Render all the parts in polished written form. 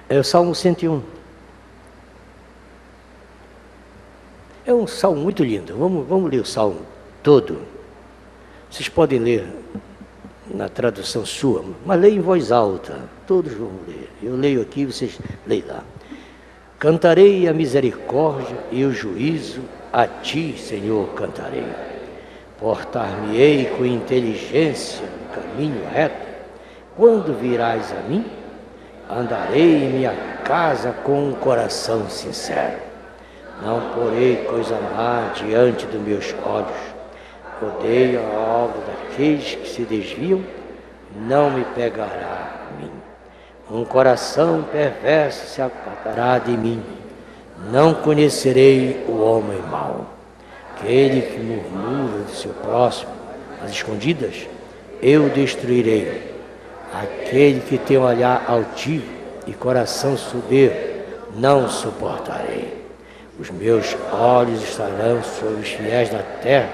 É o Salmo 101. É um salmo muito lindo. Vamos ler o salmo todo. Vocês podem ler na tradução sua, mas leia em voz alta. Todos vão ler. Eu leio aqui, vocês leem lá. Cantarei a misericórdia e o juízo, a ti, Senhor, cantarei. Portar-me-ei com inteligência no caminho reto. Quando virás a mim, andarei em minha casa com um coração sincero. Não porei coisa má diante dos meus olhos. Odeio a obra daqueles que se desviam, não me pegará a mim. Um coração perverso se apartará de mim. Não conhecerei o homem mau. Aquele que murmura do seu próximo, às escondidas, eu destruirei. Aquele que tem um olhar altivo e coração soberbo, não suportarei. Os meus olhos estarão sobre os fiéis da terra,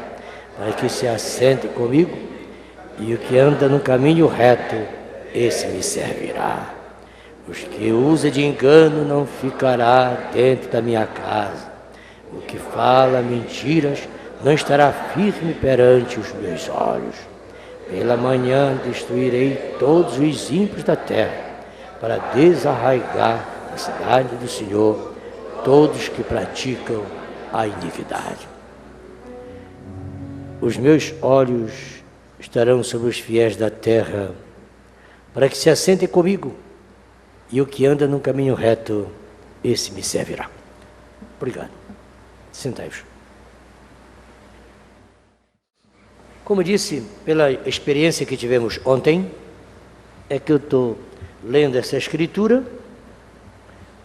para que se assentem comigo, e o que anda no caminho reto, esse me servirá. Os que usam de engano não ficará dentro da minha casa. O que fala mentiras não estará firme perante os meus olhos. Pela manhã destruirei todos os ímpios da terra, para desarraigar a cidade do Senhor todos que praticam a iniquidade. Os meus olhos estarão sobre os fiéis da terra, para que se assentem comigo, e o que anda no caminho reto, esse me servirá. Obrigado. Sentai-vos. Como disse, pela experiência que tivemos ontem, é que eu estou lendo essa escritura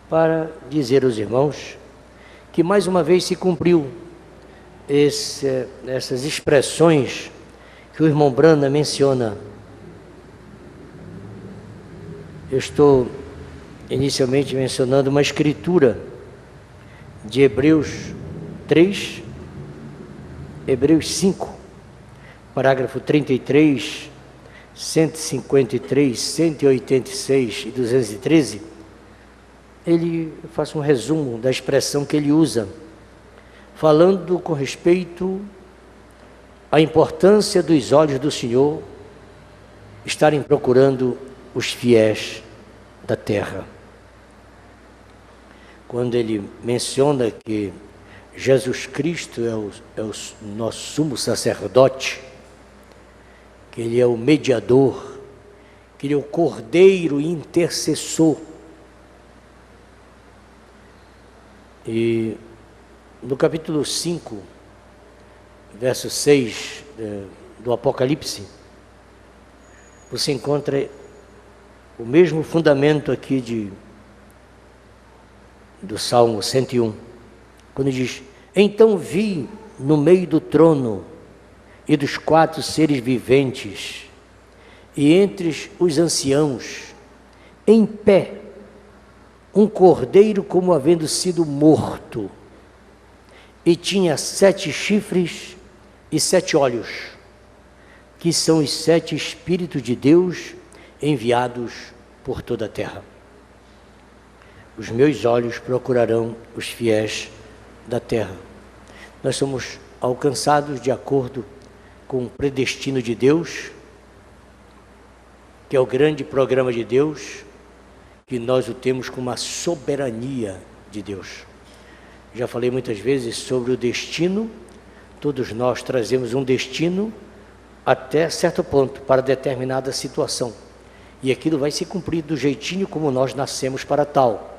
para dizer aos irmãos que mais uma vez se cumpriu essas expressões que o irmão Branda menciona. Eu estou inicialmente mencionando uma escritura de Hebreus 3, Hebreus 5, parágrafo 33, 153, 186 e 213, ele faz um resumo da expressão que ele usa, falando com respeito à importância dos olhos do Senhor estarem procurando os fiéis da terra. Quando ele menciona que Jesus Cristo é o nosso sumo sacerdote, que ele é o mediador, que ele é o cordeiro intercessor. E no capítulo 5, verso 6 do Apocalipse, você encontra o mesmo fundamento aqui do Salmo 101, quando diz: então vi no meio do trono e dos 4 seres viventes, e entre os anciãos, em pé, um cordeiro como havendo sido morto, e tinha 7 chifres e 7 olhos, que são os 7 Espíritos de Deus enviados por toda a terra. Os meus olhos procurarão os fiéis da terra. Nós somos alcançados de acordo com o predestino de Deus, que é o grande programa de Deus, que nós o temos como a soberania de Deus. Já falei muitas vezes sobre o destino. Todos nós trazemos um destino até certo ponto, para determinada situação, e aquilo vai se cumprir do jeitinho como nós nascemos para tal.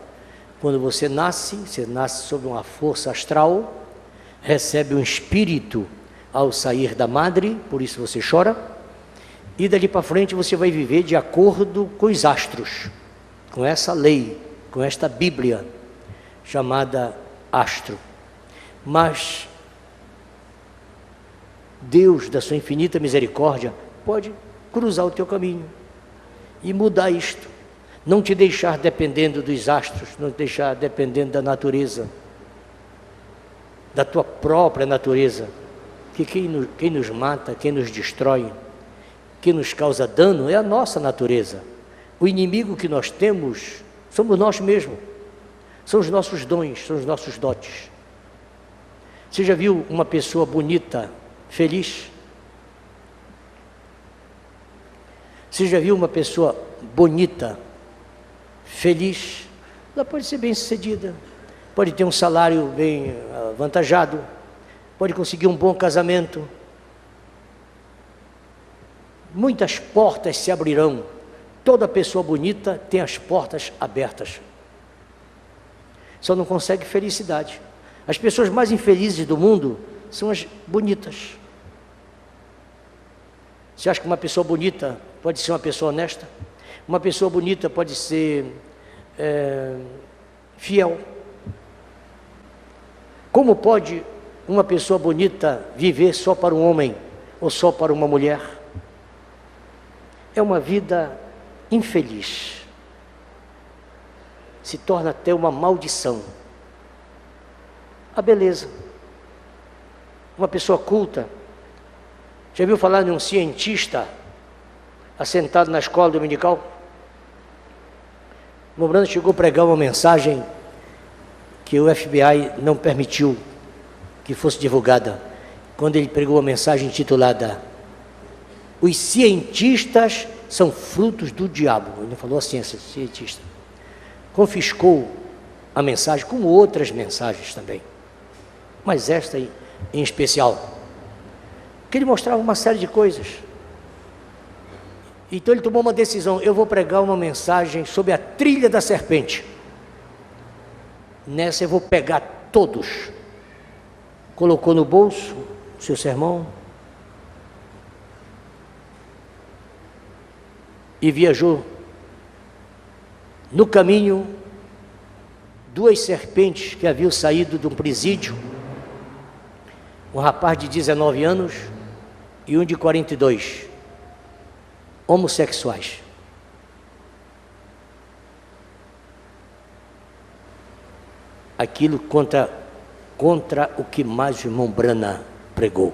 Quando você nasce sob uma força astral, recebe um espírito ao sair da madre, por isso você chora, e dali para frente você vai viver de acordo com os astros, com essa lei, com esta Bíblia chamada astro. Mas Deus, da sua infinita misericórdia, pode cruzar o teu caminho e mudar isto, não te deixar dependendo dos astros, não te deixar dependendo da natureza, da tua própria natureza, que quem nos mata, quem nos destrói, quem nos causa dano é a nossa natureza. O inimigo que nós temos Somos nós mesmos. São os nossos dons, são os nossos dotes. Você já viu uma pessoa bonita, feliz? Você já viu uma pessoa bonita, feliz? Ela pode ser bem-sucedida, pode ter um salário bem avantajado, pode conseguir um bom casamento. Muitas portas se abrirão. Toda pessoa bonita tem as portas abertas. Só não consegue felicidade. As pessoas mais infelizes do mundo são as bonitas. Você acha que uma pessoa bonita pode ser uma pessoa honesta? Uma pessoa bonita pode ser fiel? Como pode uma pessoa bonita viver só para um homem ou só para uma mulher? É uma vida infeliz. Se torna até uma maldição. A beleza. Uma pessoa culta. Já viu falar de um cientista assentado na escola dominical? O Brando chegou a pregar uma mensagem que o FBI não permitiu que fosse divulgada, quando ele pregou uma mensagem intitulada "Os cientistas são frutos do diabo". Ele não falou a ciência, cientista. Confiscou a mensagem, como outras mensagens também, mas esta em especial, que ele mostrava uma série de coisas. Então ele tomou uma decisão: eu vou pregar uma mensagem sobre a trilha da serpente. Nessa eu vou pegar todos. Colocou no bolso o seu sermão e viajou. No caminho, duas serpentes que haviam saído de um presídio, um rapaz de 19 anos e um de 42, homossexuais. Aquilo contra o que mais o irmão Brana pregou.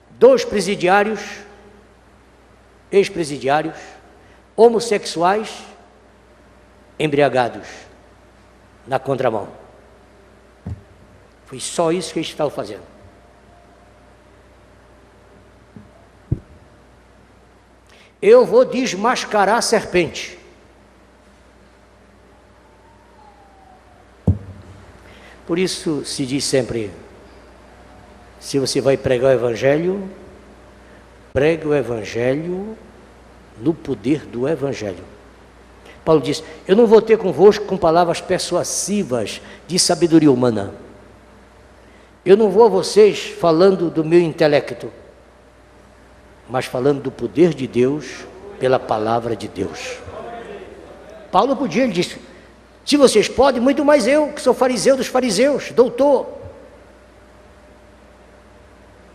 Dois presidiários, ex-presidiários, homossexuais, embriagados, na contramão. Foi só isso que eles estavam fazendo. Eu vou desmascarar a serpente. Por isso se diz sempre, se você vai pregar o Evangelho, pregue o Evangelho no poder do Evangelho. Paulo diz: eu não vou ter convosco com palavras persuasivas de sabedoria humana. Eu não vou a vocês falando do meu intelecto, mas falando do poder de Deus pela palavra de Deus. Paulo podia, ele disse: se vocês podem, muito mais eu, que sou fariseu dos fariseus, doutor.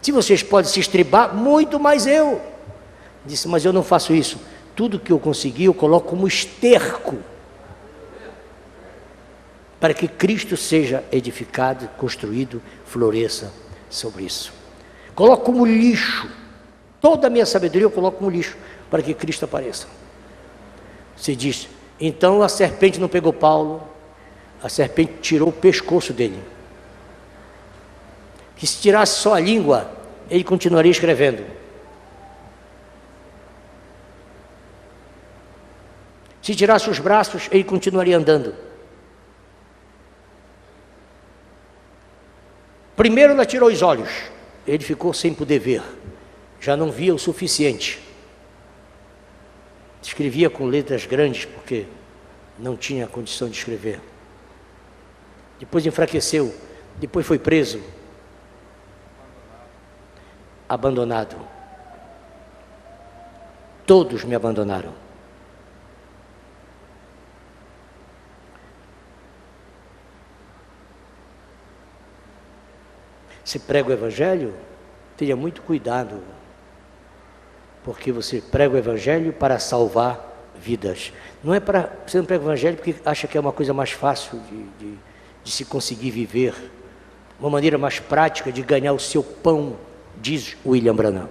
Se vocês podem se estribar, muito mais eu. Disse: mas eu não faço isso. Tudo que eu consegui, eu coloco como esterco, para que Cristo seja edificado, construído, floresça sobre isso. Coloco como lixo. Toda a minha sabedoria eu coloco como lixo, para que Cristo apareça. Você diz: então a serpente não pegou Paulo, a serpente tirou o pescoço dele. Que se tirasse só a língua, ele continuaria escrevendo. Se tirasse os braços, ele continuaria andando. Primeiro ela tirou os olhos, ele ficou sem poder ver, já não via o suficiente. Escrevia com letras grandes porque não tinha condição de escrever. Depois enfraqueceu, depois foi preso, abandonado. Todos me abandonaram. Se prega o Evangelho, tenha muito cuidado, porque você prega o Evangelho para salvar vidas. Não é para, você não prega o Evangelho porque acha que é uma coisa mais fácil de se conseguir viver, uma maneira mais prática de ganhar o seu pão, diz William Branham.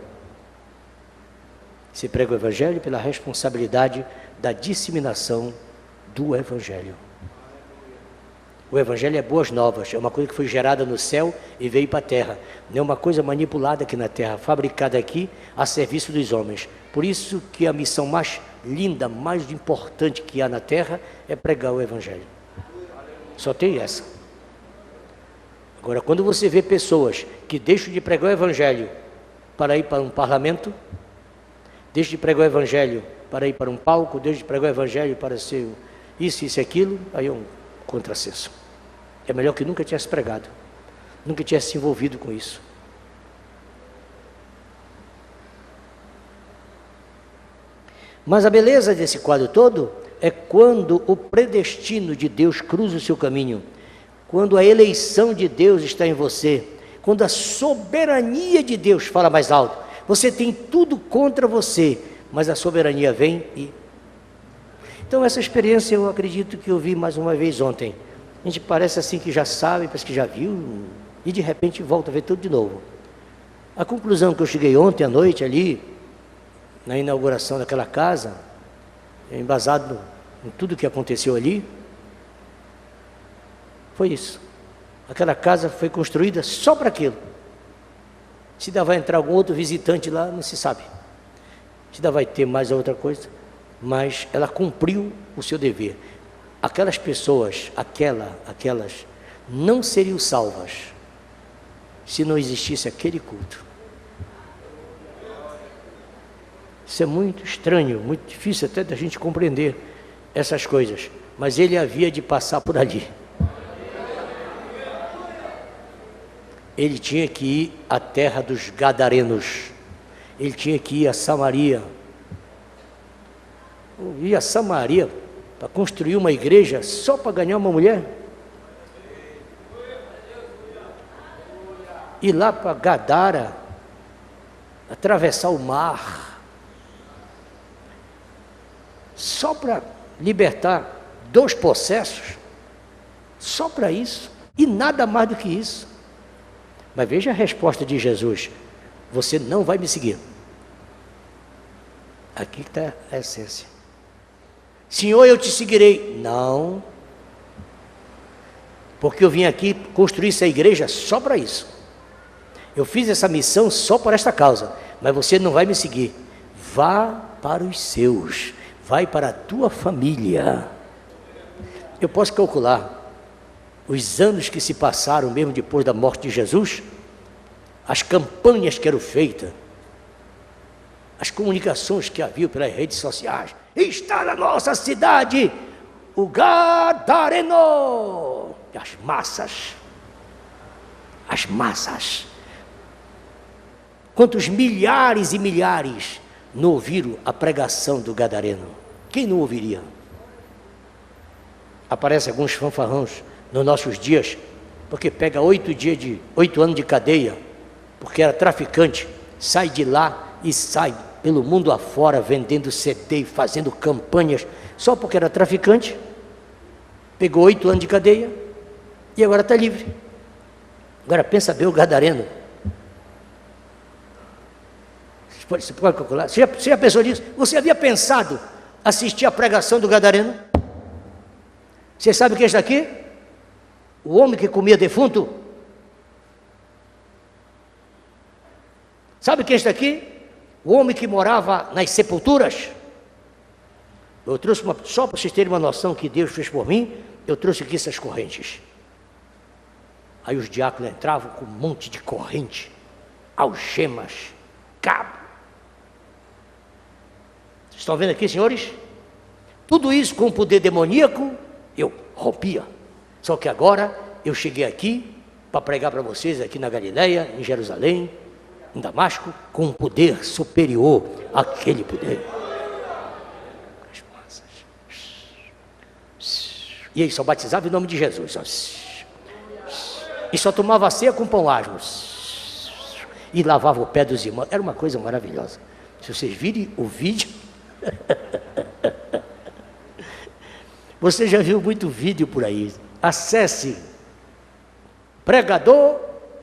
Você prega o Evangelho pela responsabilidade da disseminação do Evangelho. O Evangelho é boas novas, é uma coisa que foi gerada no céu e veio para a terra. Não é uma coisa manipulada aqui na terra, fabricada aqui a serviço dos homens. Por isso que a missão mais linda, mais importante que há na terra é pregar o Evangelho. Só tem essa. Agora, quando você vê pessoas que deixam de pregar o Evangelho para ir para um parlamento, deixam de pregar o Evangelho para ir para um palco, deixam de pregar o Evangelho para ser isso e aquilo, aí é um contrassenso. É melhor que nunca tivesse pregado, nunca tivesse se envolvido com isso. Mas a beleza desse quadro todo é quando o predestino de Deus cruza o seu caminho, quando a eleição de Deus está em você, quando a soberania de Deus fala mais alto. Você tem tudo contra você, mas a soberania vem e... Então essa experiência eu acredito que eu vi mais uma vez ontem. A gente parece assim que já sabe, parece que já viu, e de repente volta a ver tudo de novo. A conclusão que eu cheguei ontem à noite ali, na inauguração daquela casa, embasado em tudo que aconteceu ali, foi isso. Aquela casa foi construída só para aquilo. Se ainda vai entrar algum outro visitante lá, não se sabe. Se ainda vai ter mais outra coisa, mas ela cumpriu o seu dever. Aquelas pessoas, aquelas, não seriam salvas se não existisse aquele culto. Isso é muito estranho, muito difícil até da gente compreender essas coisas, mas ele havia de passar por ali. Ele tinha que ir à terra dos Gadarenos, ele tinha que ir a Samaria. Ir a Samaria para construir uma igreja só para ganhar uma mulher? Ir lá para Gadara, atravessar o mar, só para libertar 2 possessos, só para isso, e nada mais do que isso. Mas veja a resposta de Jesus: você não vai me seguir. Aqui está a essência. Senhor, eu te seguirei. Não, porque eu vim aqui construir essa igreja só para isso. Eu fiz essa missão só por esta causa, mas você não vai me seguir. Vá para os seus, vai para a tua família. Eu posso calcular os anos que se passaram mesmo depois da morte de Jesus, as campanhas que eram feitas, as comunicações que havia pelas redes sociais. Está na nossa cidade o Gadareno. As massas. Quantos milhares e milhares não ouviram a pregação do Gadareno? Quem não ouviria? Aparecem alguns fanfarrões nos nossos dias, porque pega 8 anos de cadeia, porque era traficante, sai de lá e sai pelo mundo afora vendendo CD e fazendo campanhas, só porque era traficante, pegou 8 anos de cadeia e agora está livre. Agora pensa bem o Gadareno. Você pode calcular? Você já pensou nisso? Você havia pensado assistir a pregação do Gadareno? Você sabe quem está aqui? O homem que comia defunto. Sabe quem está aqui? O homem que morava nas sepulturas. Eu trouxe só para vocês terem uma noção que Deus fez por mim, eu trouxe aqui essas correntes. Aí os diáconos entravam com um monte de corrente, algemas, cabo. Vocês estão vendo aqui, senhores? Tudo isso com poder demoníaco, eu rompia. Só que agora eu cheguei aqui para pregar para vocês aqui na Galileia, em Jerusalém, em Damasco, com um poder superior àquele poder. As massas. E aí só batizava em nome de Jesus. E só tomava ceia com pão asmo. E lavava o pé dos irmãos. Era uma coisa maravilhosa. Se vocês virem o vídeo... Você já viu muito vídeo por aí. Acesse Pregador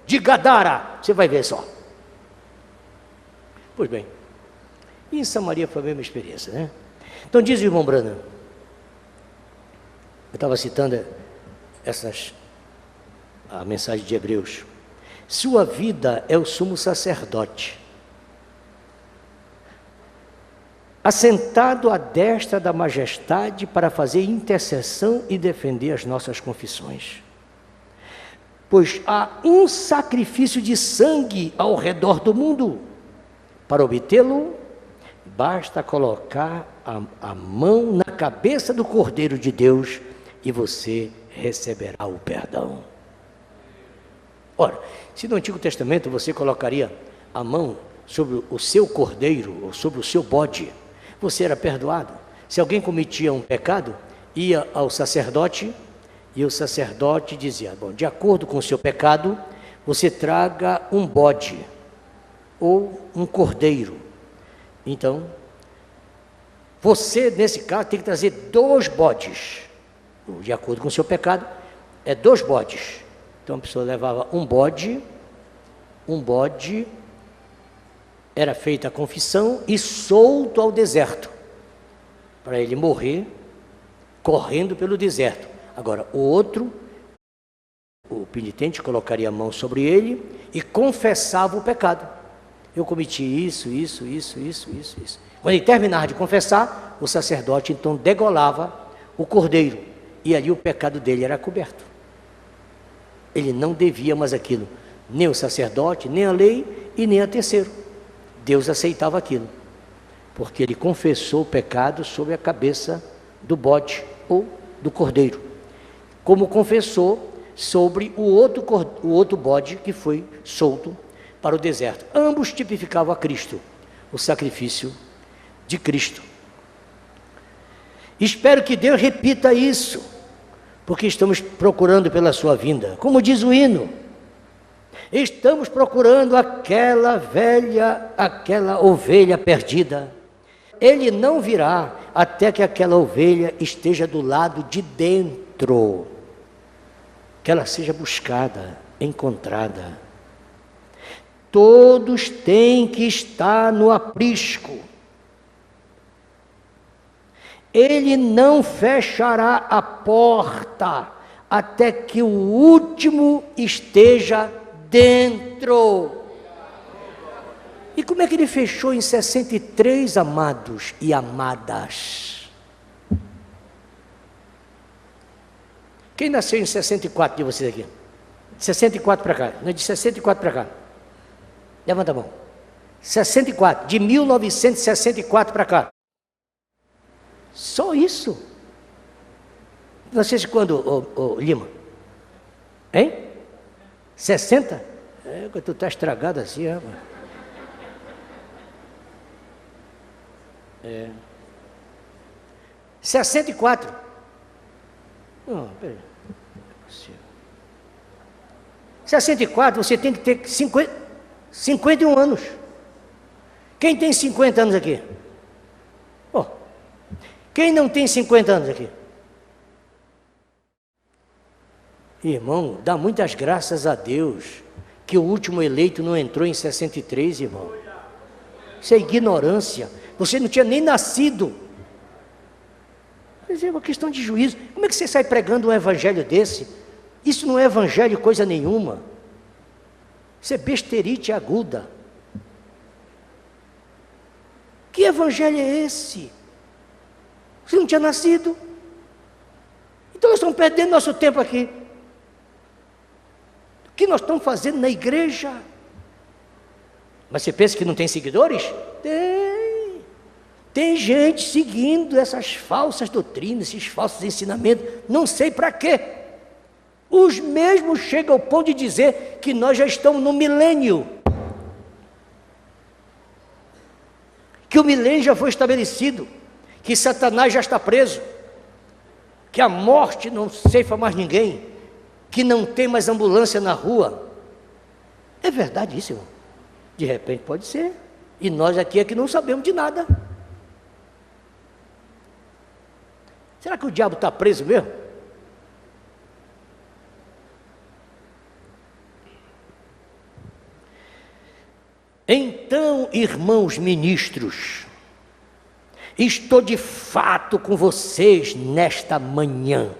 de Gadara. Você vai ver só. Pois bem, e em Samaria foi a mesma experiência, né? Então diz o irmão Branham, eu estava citando a mensagem de Hebreus, sua vida é o sumo sacerdote, assentado à destra da majestade para fazer intercessão e defender as nossas confissões. Pois há um sacrifício de sangue ao redor do mundo. Para obtê-lo, basta colocar a mão na cabeça do Cordeiro de Deus e você receberá o perdão. Ora, se no Antigo Testamento você colocaria a mão sobre o seu cordeiro ou sobre o seu bode, você era perdoado. Se alguém cometia um pecado, ia ao sacerdote e o sacerdote dizia, bom, de acordo com o seu pecado, você traga um bode ou um cordeiro. Então, você nesse caso tem que trazer 2 bodes. De acordo com o seu pecado, é 2 bodes. Então a pessoa levava um bode, era feita a confissão e solto ao deserto, para ele morrer correndo pelo deserto. Agora, o penitente colocaria a mão sobre ele e confessava o pecado. Eu cometi isso. Quando ele terminava de confessar, o sacerdote então degolava o cordeiro e ali o pecado dele era coberto. Ele não devia mais aquilo, nem o sacerdote, nem a lei e nem a terceiro. Deus aceitava aquilo, porque ele confessou o pecado sobre a cabeça do bode ou do cordeiro, como confessou sobre o outro bode que foi solto para o deserto. Ambos tipificavam a Cristo, o sacrifício de Cristo. Espero que Deus repita isso, porque estamos procurando pela sua vinda. Como diz o hino, estamos procurando aquela ovelha perdida. Ele não virá até que aquela ovelha esteja do lado de dentro, que ela seja buscada, encontrada. Todos têm que estar no aprisco. Ele não fechará a porta até que o último esteja dentro. E como é que ele fechou em 63, amados e amadas? Quem nasceu em 64 de vocês aqui? 64 para cá, não é de 64 para cá. Levanta a mão. 64, de 1964 para cá. Só isso. Nasceste quando, Lima? Hein? 60? Tu está estragado assim, rapaz. 64. Não, peraí. Não é possível. 64, você tem que ter 51 anos. Quem tem 50 anos aqui? Quem não tem 50 anos aqui? Irmão, dá muitas graças a Deus que o último eleito não entrou em 63, irmão. Isso é ignorância. Você não tinha nem nascido. Mas é uma questão de juízo. Como é que você sai pregando um evangelho desse? Isso não é evangelho coisa nenhuma. Isso é besterite aguda. Que evangelho é esse? Você não tinha nascido. Então nós estamos perdendo nosso tempo aqui. O que nós estamos fazendo na igreja? Mas você pensa que não tem seguidores? Tem. Tem gente seguindo essas falsas doutrinas, esses falsos ensinamentos. Não sei para quê. Os mesmos chegam ao ponto de dizer que nós já estamos no milênio. Que o milênio já foi estabelecido. Que Satanás já está preso, que a morte não ceifa mais ninguém, que não tem mais ambulância na rua. É verdade isso, irmão? De repente pode ser, e nós aqui é que não sabemos de nada. Será que o diabo está preso mesmo? Então, irmãos ministros, estou de fato com vocês nesta manhã,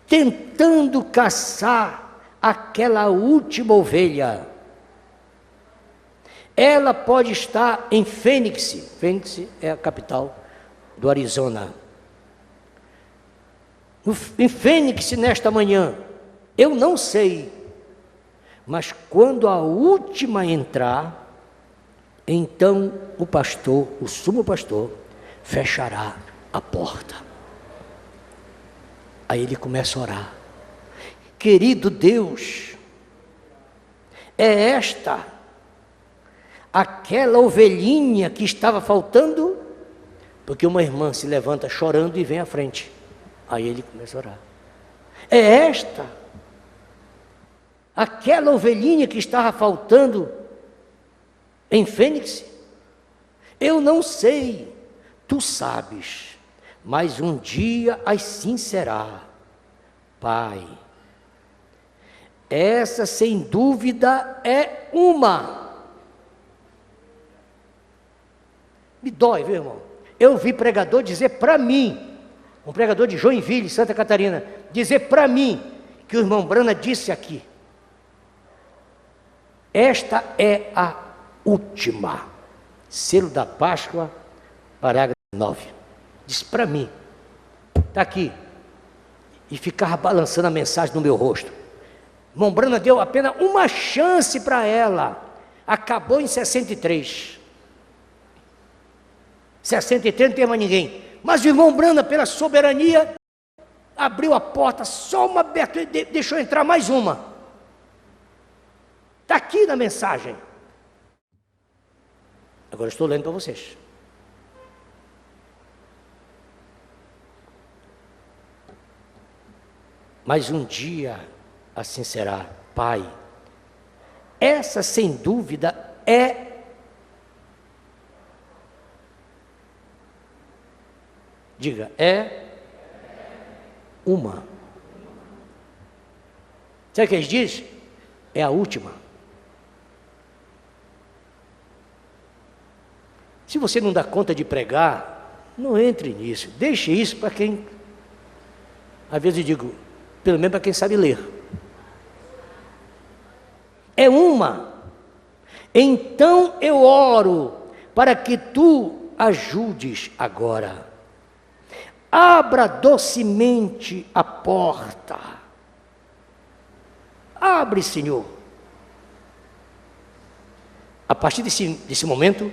tentando caçar aquela última ovelha. Ela pode estar em Phoenix. Phoenix é a capital do Arizona. Em Phoenix nesta manhã, eu não sei, mas quando a última entrar, então o pastor, o sumo pastor, fechará a porta. Aí ele começa a orar. Querido Deus, é esta aquela ovelhinha que estava faltando? Porque uma irmã se levanta chorando e vem à frente. Aí ele começa a orar. É esta aquela ovelhinha que estava faltando em Fênix? Eu não sei, tu sabes, mas um dia assim será. Pai, essa sem dúvida é uma. Me dói, viu, irmão? Eu vi pregador dizer para mim, um pregador de Joinville, Santa Catarina, dizer para mim que o irmão Brana disse aqui: esta é a última. Selo da Páscoa, parágrafo 9. Disse para mim, está aqui. E ficava balançando a mensagem no meu rosto. Irmão Brana deu apenas uma chance para ela. Acabou em 63. 63 não tem mais ninguém. Mas o irmão Brana, pela soberania, abriu a porta, só uma aberta, e deixou entrar mais uma. Está aqui na mensagem. Agora estou lendo para vocês. Mas um dia assim será, Pai. Essa sem dúvida é diga, é uma. Sabe o que eles dizem? É a última. Se você não dá conta de pregar, não entre nisso. Deixe isso para quem, às vezes eu digo, pelo menos para quem sabe ler. É uma. Então eu oro para que tu ajudes agora. Abra docemente a porta. Abre, Senhor. A partir desse momento,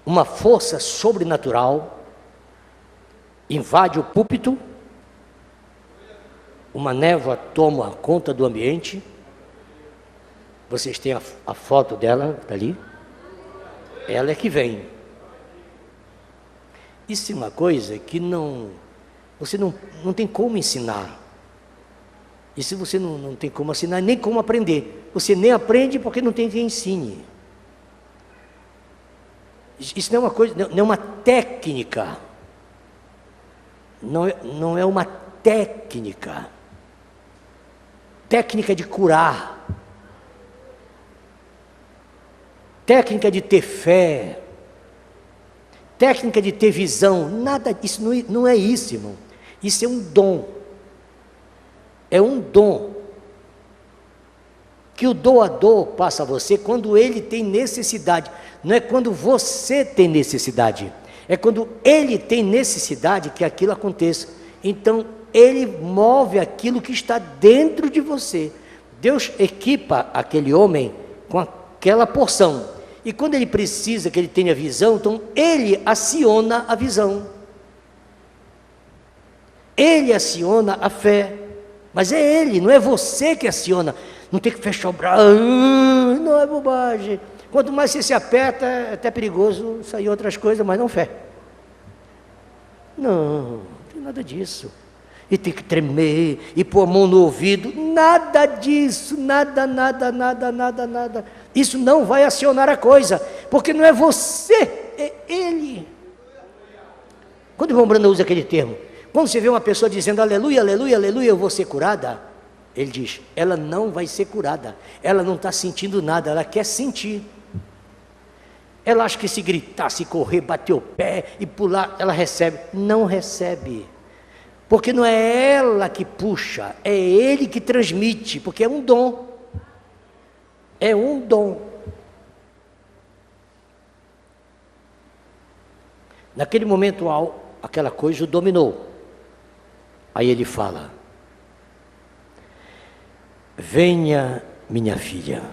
uma força sobrenatural invade o púlpito, uma névoa toma conta do ambiente. Vocês têm a foto dela, está ali. Ela é que vem. Isso é uma coisa que você não tem como ensinar. Isso você não tem como ensinar, nem como aprender. Você nem aprende porque não tem quem ensine. Isso não é uma coisa, não é uma técnica. Não é uma técnica. Técnica de curar. Técnica de ter fé. Técnica de ter visão. Nada disso, não é isso, irmão. Isso é um dom. É um dom. Que o doador passa a você quando ele tem necessidade. Não é quando você tem necessidade. É quando ele tem necessidade que aquilo aconteça. Então, ele move aquilo que está dentro de você. Deus equipa aquele homem com aquela porção. E quando ele precisa que ele tenha visão, então ele aciona a visão. Ele aciona a fé. Mas é ele, não é você que aciona. Não tem que fechar o braço. Não, é bobagem. Quanto mais você se aperta, é até perigoso sair outras coisas, mas não fé. Não tem nada disso. E tem que tremer, e pôr a mão no ouvido. Nada disso, nada. Isso não vai acionar a coisa, porque não é você, é ele. Quando o irmão Brana usa aquele termo, quando você vê uma pessoa dizendo aleluia, aleluia, aleluia, eu vou ser curada, ele diz, ela não vai ser curada, ela não está sentindo nada, ela quer sentir. Ela acha que se gritar, se correr, bater o pé e pular, ela recebe. Não recebe. Porque não é ela que puxa, é ele que transmite, porque é um dom. É um dom. Naquele momento, aquela coisa o dominou. Aí ele fala: venha, minha filha.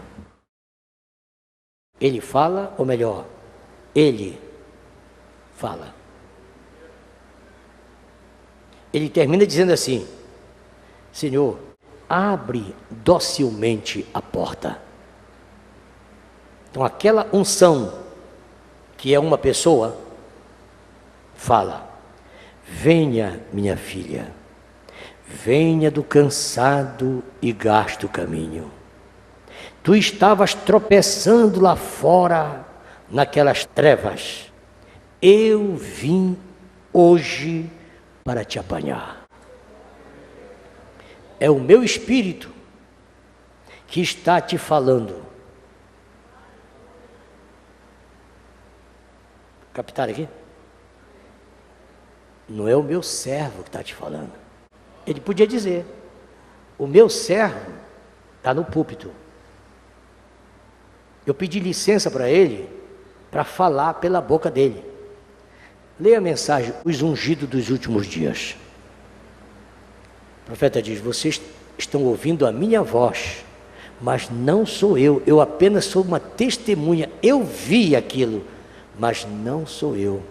Ele fala, ou melhor, ele fala. Ele termina dizendo assim: Senhor, abre docilmente a porta. Então aquela unção, que é uma pessoa, fala: venha, minha filha, venha do cansado e gasto caminho. Tu estavas tropeçando lá fora, naquelas trevas. Eu vim hoje para te apanhar. É o meu espírito que está te falando. Captaram aqui? Não é o meu servo que está te falando. Ele podia dizer: o meu servo está no púlpito. Eu pedi licença para ele, para falar pela boca dele. Leia a mensagem, os ungidos dos últimos dias. O profeta diz: vocês estão ouvindo a minha voz, mas não sou eu apenas sou uma testemunha. Eu vi aquilo, mas não sou eu.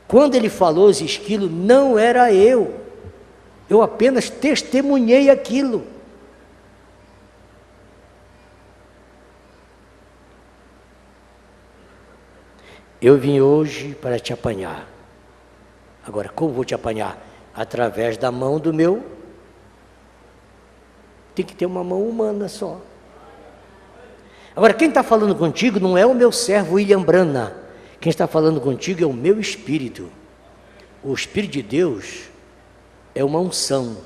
Quando ele falou os esquilos, não era eu apenas testemunhei aquilo. Eu vim hoje para te apanhar. Agora, como vou te apanhar? Através da mão do meu. Tem que ter uma mão humana só. Agora, quem está falando contigo não é o meu servo William Brana. Quem está falando contigo é o meu espírito. O Espírito de Deus é uma unção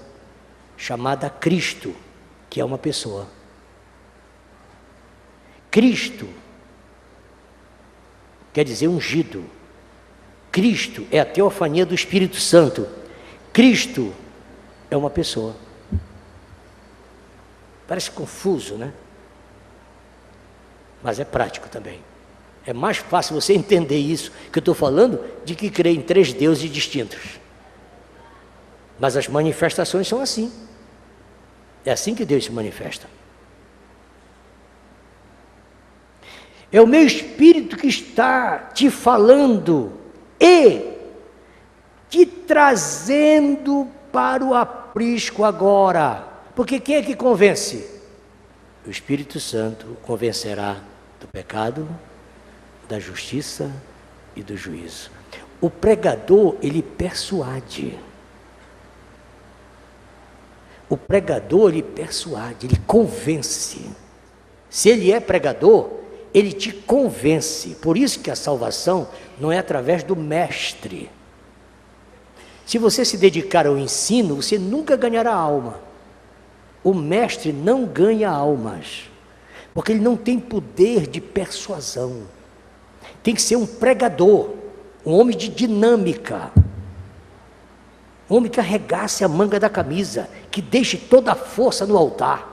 chamada Cristo, que é uma pessoa. Cristo quer dizer ungido. Cristo é a teofania do Espírito Santo. Cristo é uma pessoa. Parece confuso, né? Mas é prático também. É mais fácil você entender isso que eu estou falando, de que crer em 3 deuses distintos. Mas as manifestações são assim. É assim que Deus se manifesta. É o meu espírito que está te falando e te trazendo para o aprisco agora. Porque quem é que convence? O Espírito Santo convencerá do pecado, da justiça e do juízo. O pregador, ele persuade. O pregador, ele persuade, ele convence. Se ele é pregador, ele te convence. Por isso que a salvação não é através do mestre. Se você se dedicar ao ensino, você nunca ganhará alma. O mestre não ganha almas, porque ele não tem poder de persuasão. Tem que ser um pregador, um homem de dinâmica, um homem que arregace a manga da camisa, que deixe toda a força no altar,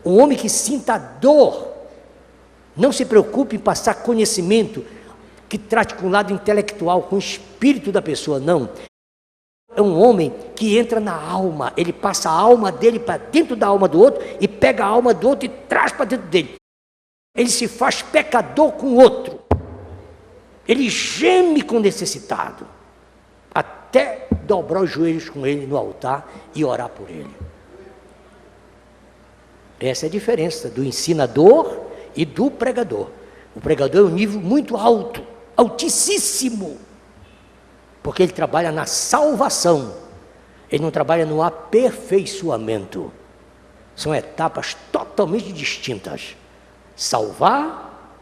um homem que sinta a dor, não se preocupe em passar conhecimento, que trate com o lado intelectual, com o espírito da pessoa, não. É um homem que entra na alma, ele passa a alma dele para dentro da alma do outro, e pega a alma do outro e traz para dentro dele. Ele se faz pecador com o outro, ele geme com o necessitado, até dobrar os joelhos com ele no altar e orar por ele. Essa é a diferença do ensinador e do pregador. O pregador é um nível muito alto, altíssimo, porque ele trabalha na salvação, ele não trabalha no aperfeiçoamento. São etapas totalmente distintas: salvar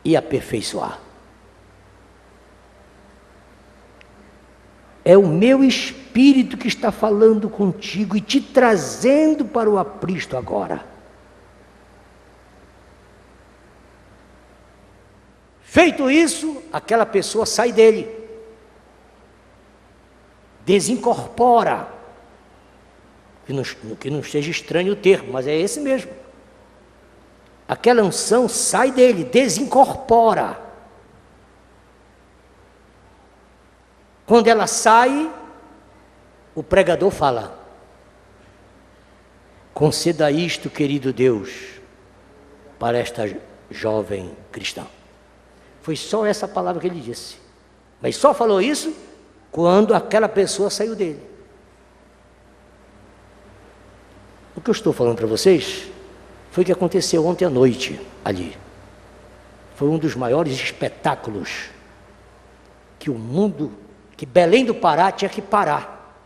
e aperfeiçoar. É o meu espírito que está falando contigo e te trazendo para o aprisco agora. Feito isso, aquela pessoa sai dele, desincorpora, que não esteja estranho o termo, mas é esse mesmo. Aquela unção sai dele, desincorpora. Quando ela sai, o pregador fala: conceda isto, querido Deus, para esta jovem cristã. Foi só essa palavra que ele disse. Mas só falou isso quando aquela pessoa saiu dele. O que eu estou falando para vocês foi o que aconteceu ontem à noite ali. Foi um dos maiores espetáculos que o mundo, que Belém do Pará tinha que parar.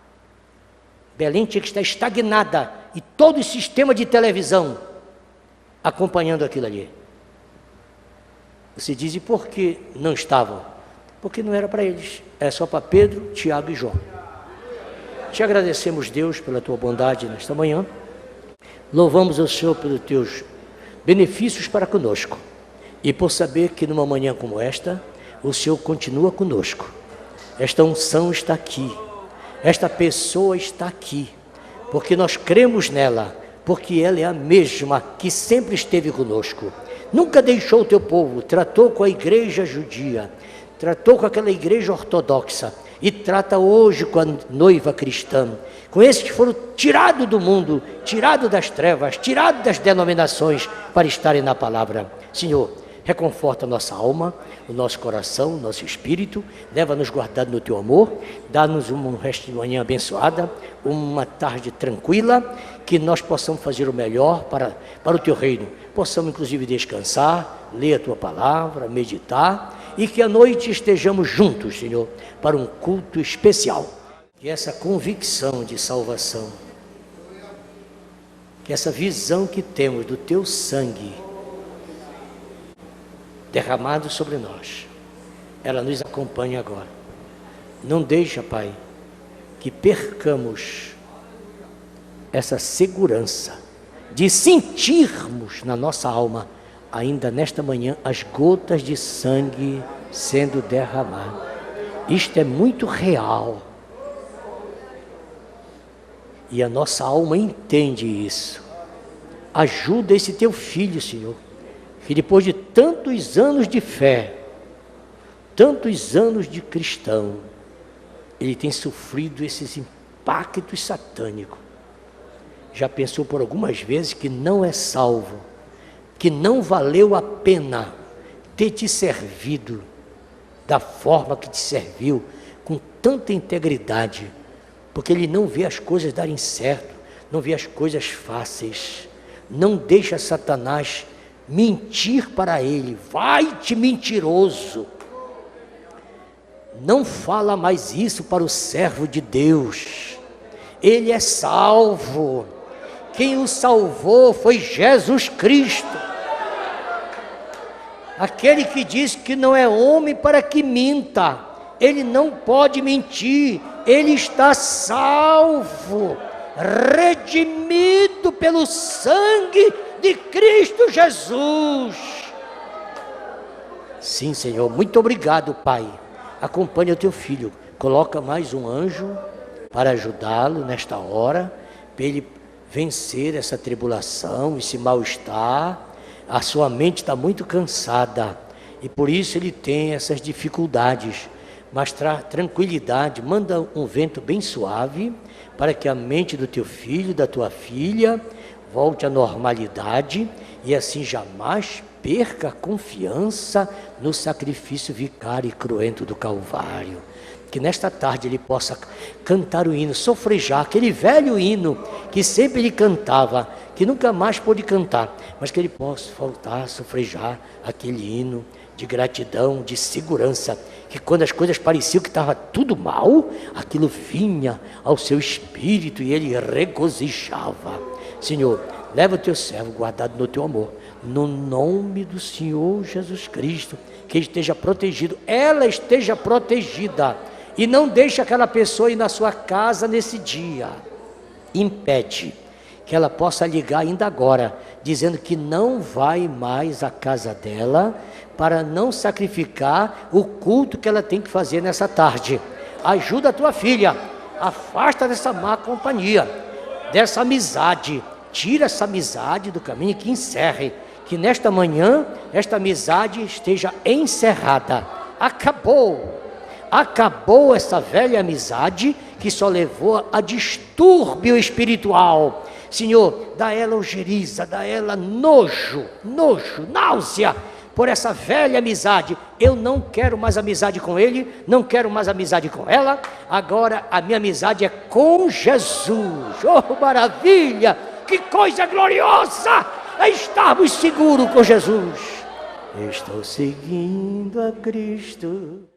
Belém tinha que estar estagnada e todo o sistema de televisão acompanhando aquilo ali. Você diz, e por que não estavam? Porque não era para eles, era só para Pedro, Tiago e João. Te agradecemos, Deus, pela tua bondade nesta manhã. Louvamos ao Senhor pelos teus benefícios para conosco. E por saber que numa manhã como esta, o Senhor continua conosco. Esta unção está aqui. Esta pessoa está aqui. Porque nós cremos nela. Porque ela é a mesma que sempre esteve conosco. Nunca deixou o teu povo. Tratou com a igreja judia. Tratou com aquela igreja ortodoxa. E trata hoje com a noiva cristã, com esses que foram tirados do mundo, tirados das trevas, tirados das denominações, para estarem na palavra. Senhor, reconforta a nossa alma, o nosso coração, o nosso espírito, leva-nos guardado no teu amor, dá-nos um resto de manhã abençoada, uma tarde tranquila, que nós possamos fazer o melhor para o teu reino, possamos inclusive descansar, ler a tua palavra, meditar, e que à noite estejamos juntos, Senhor, para um culto especial. Que essa convicção de salvação, que essa visão que temos do teu sangue derramado sobre nós, ela nos acompanhe agora. Não deixa, Pai, que percamos essa segurança de sentirmos na nossa alma, ainda nesta manhã, as gotas de sangue sendo derramadas. Isto é muito real. E a nossa alma entende isso. Ajuda esse teu filho, Senhor, que depois de tantos anos de fé, tantos anos de cristão, ele tem sofrido esses impactos satânicos. Já pensou por algumas vezes que não é salvo, que não valeu a pena ter te servido da forma que te serviu, com tanta integridade, porque ele não vê as coisas darem certo, não vê as coisas fáceis, não deixa Satanás mentir para ele. Vai-te, mentiroso, não fala mais isso para o servo de Deus, ele é salvo, quem o salvou foi Jesus Cristo. Aquele que diz que não é homem para que minta, ele não pode mentir, ele está salvo, redimido pelo sangue de Cristo Jesus. Sim, Senhor, muito obrigado, Pai. Acompanha o teu filho, coloca mais um anjo para ajudá-lo nesta hora, para ele vencer essa tribulação, esse mal-estar. A sua mente está muito cansada e por isso ele tem essas dificuldades, mas tranquilidade, manda um vento bem suave para que a mente do teu filho, da tua filha volte à normalidade e assim jamais perca a confiança no sacrifício vicário e cruento do Calvário. Que nesta tarde ele possa cantar o hino, sofrejar, aquele velho hino que sempre ele cantava, que nunca mais pôde cantar, mas que ele possa voltar a sofrejar aquele hino de gratidão, de segurança, que quando as coisas pareciam que estava tudo mal, aquilo vinha ao seu espírito e ele regozijava. Senhor, leva o teu servo guardado no teu amor, no nome do Senhor Jesus Cristo, que ele esteja protegido, ela esteja protegida, e não deixe aquela pessoa ir na sua casa nesse dia. Impede que ela possa ligar ainda agora, dizendo que não vai mais à casa dela para não sacrificar o culto que ela tem que fazer nessa tarde. Ajuda a tua filha, afasta dessa má companhia, dessa amizade, tira essa amizade do caminho e que encerre, que nesta manhã esta amizade esteja encerrada. Acabou essa velha amizade que só levou a distúrbio espiritual. Senhor, dá ela ojeriza, dá ela nojo, náusea por essa velha amizade. Eu não quero mais amizade com ele, não quero mais amizade com ela. Agora a minha amizade é com Jesus. Oh, maravilha! Que coisa gloriosa é estarmos seguros com Jesus. Estou seguindo a Cristo.